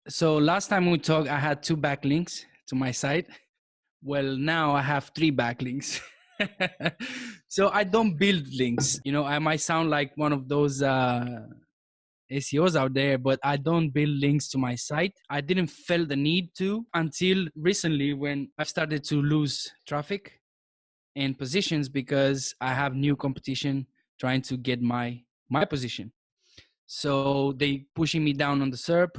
So last time we talked, I had 2 backlinks to my site. Well, now I have 3 backlinks. So I don't build links. I might sound like one of those SEOs out there, but I don't build links to my site. I didn't feel the need to until recently when I started to lose traffic and positions because I have new competition trying to get my position. So they pushing me down on the SERP.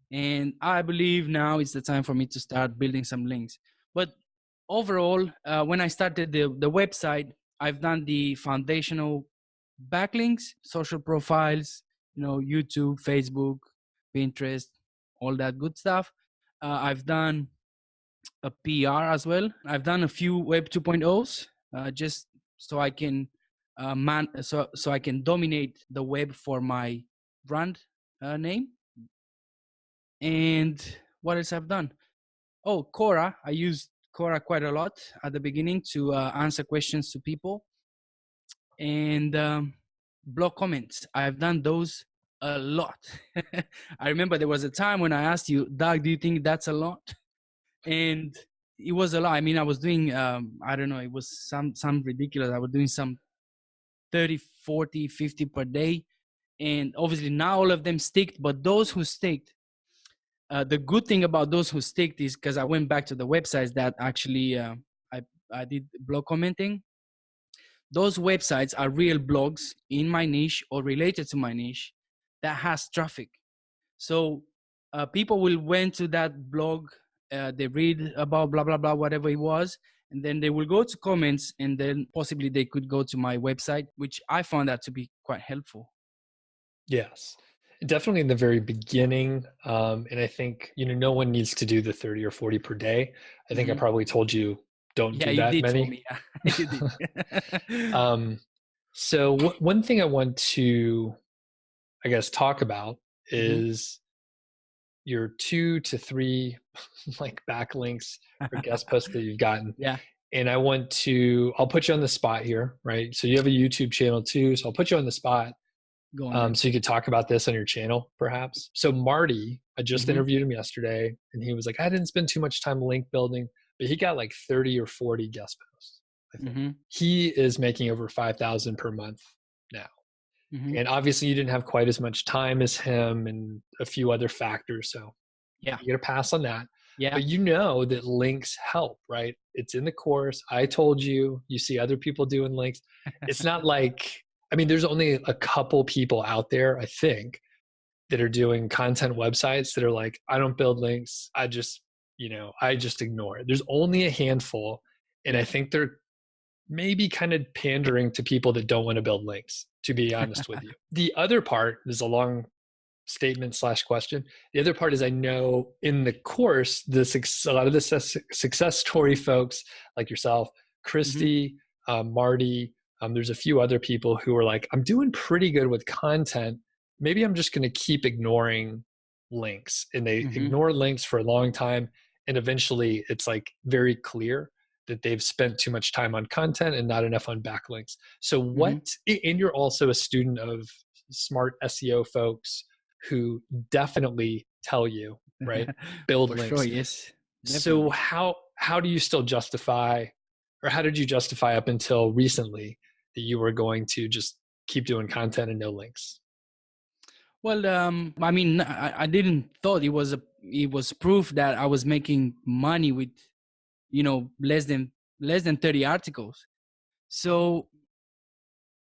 And I believe now is the time for me to start building some links. But overall, when I started the website, I've done the foundational backlinks, social profiles, YouTube, Facebook, Pinterest, all that good stuff. I've done a PR as well. I've done a few Web 2.0s just so I can so I can dominate the web for my brand name. And what else I've done? Oh, Quora. I used Quora quite a lot at the beginning to answer questions to people. And blog comments. I've done those a lot. I remember there was a time when I asked you, Doug, do you think that's a lot? And it was a lot. I mean, I was doing, I don't know, it was some ridiculous. I was doing some 30, 40, 50 per day. And obviously now all of them sticked, but those who sticked, the good thing about those who sticked is because I went back to the websites that actually I did blog commenting. Those websites are real blogs in my niche or related to my niche that has traffic. So people will went to that blog, they read about blah, blah, blah, whatever it was, and then they will go to comments, and then possibly they could go to my website, which I found that to be quite helpful. Yes, definitely in the very beginning. And I think, no one needs to do the 30 or 40 per day. I think I probably told you don't do that many. You did. So one thing I want to, I guess, talk about is your 2 to 3 like backlinks or guest posts that you've gotten. Yeah. And I'll put you on the spot here, right? So you have a YouTube channel too. So I'll put you on the spot. Go on, so you could talk about this on your channel, perhaps. So Marty, I just interviewed him yesterday, and he was like, I didn't spend too much time link building, but he got like 30 or 40 guest posts, I think. He is making over 5,000 per month now. And obviously you didn't have quite as much time as him and a few other factors. So you get a pass on that. Yeah. But you know that links help, right? It's in the course. I told you, you see other people doing links. It's not like, there's only a couple people out there, I think, that are doing content websites that are like, I don't build links. I just ignore it. There's only a handful. And I think they're maybe kind of pandering to people that don't want to build links, to be honest with you. The other part is a long statement / question. The other part is, I know in the course, a lot of the success story folks like yourself, Christy, Marty, there's a few other people who are like, I'm doing pretty good with content. Maybe I'm just going to keep ignoring links. And they ignore links for a long time. And eventually it's like very clear that they've spent too much time on content and not enough on backlinks. So and you're also a student of smart SEO folks who definitely tell you, right? Build links. Sure, yes. Definitely. So how do you still justify, or how did you justify up until recently that you were going to just keep doing content and no links? Well, I didn't thought it was proof that I was making money with, less than 30 articles. So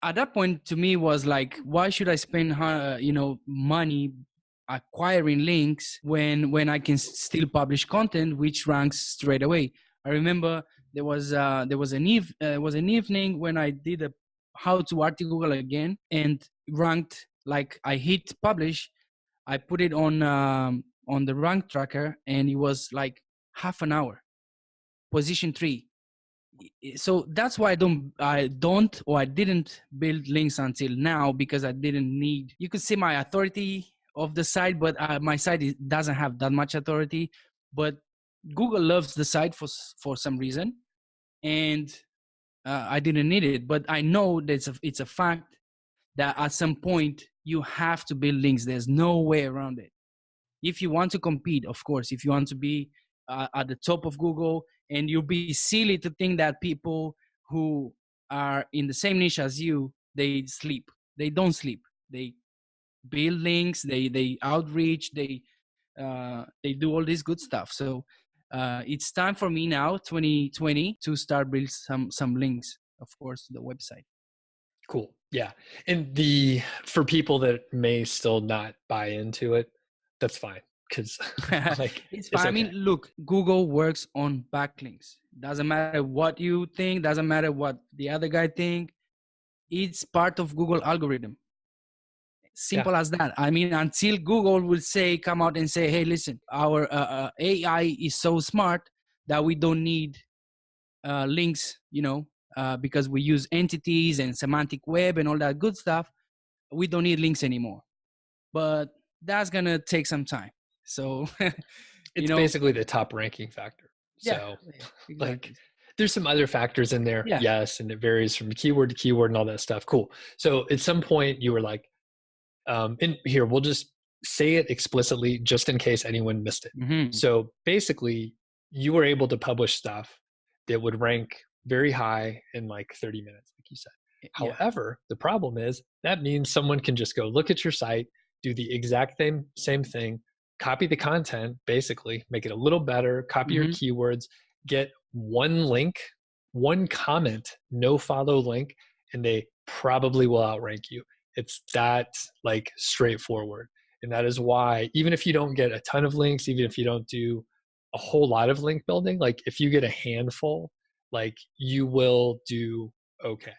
at that point to me was like, why should I spend, money acquiring links when I can still publish content which ranks straight away? I remember there was an evening when I did a how-to article again and ranked, like I hit publish. I put it on the rank tracker and it was like half an hour, position 3. So that's why I didn't build links until now, because I didn't need, you could see my authority of the site, but my site doesn't have that much authority, but Google loves the site for some reason, and I didn't need it. But I know that it's a fact that at some point you have to build links. There's no way around it. if you want to compete, of course, if you want to be at the top of Google, and you'll be silly to think that people who are in the same niche as you, they sleep. They don't sleep. They build links, they outreach, they do all this good stuff. So it's time for me now, 2020, to start build some links, of course, to the website. Cool. Yeah. And for people that may still not buy into it, that's fine. Because like, it's fine. Okay. I mean, look, Google works on backlinks. Doesn't matter what you think, doesn't matter what the other guy think. It's part of Google algorithm. Simple as that. I mean, until Google will come out and say, hey, listen, our AI is so smart that we don't need links, because we use entities and semantic web and all that good stuff. We don't need links anymore. But that's going to take some time. So, it's basically the top ranking factor. So, exactly. Like, there's some other factors in there. Yeah. Yes. And it varies from keyword to keyword and all that stuff. Cool. So, at some point, you were like, and here, we'll just say it explicitly just in case anyone missed it. Mm-hmm. So basically, you were able to publish stuff that would rank very high in like 30 minutes, like you said. Yeah. However, the problem is that means someone can just go look at your site, do the exact same thing, copy the content, basically, make it a little better, copy your keywords, get one link, one comment, no follow link, and they probably will outrank you. It's that like straightforward. And that is why, even if you don't get a ton of links, even if you don't do a whole lot of link building, like if you get a handful, like you will do okay.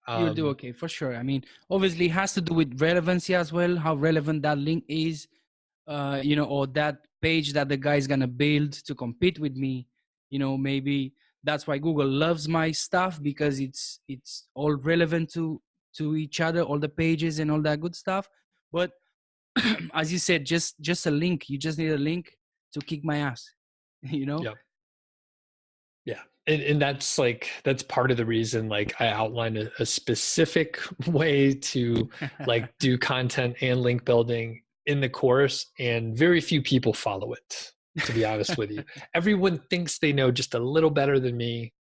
You'll do okay for sure. I mean, obviously it has to do with relevancy as well, how relevant that link is, or that page that the guy is going to build to compete with me. Maybe that's why Google loves my stuff, because it's all relevant to each other, all the pages and all that good stuff. But as you said, just a link. You just need a link to kick my ass. Yep. Yeah. And that's part of the reason, like, I outlined a specific way to like do content and link building in the course, and very few people follow it, to be honest with you. Everyone thinks they know just a little better than me.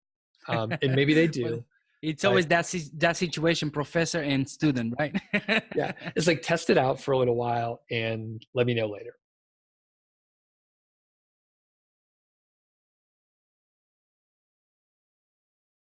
And maybe they do. Well, it's always that situation, professor and student, right? Yeah. It's like, test it out for a little while and let me know later.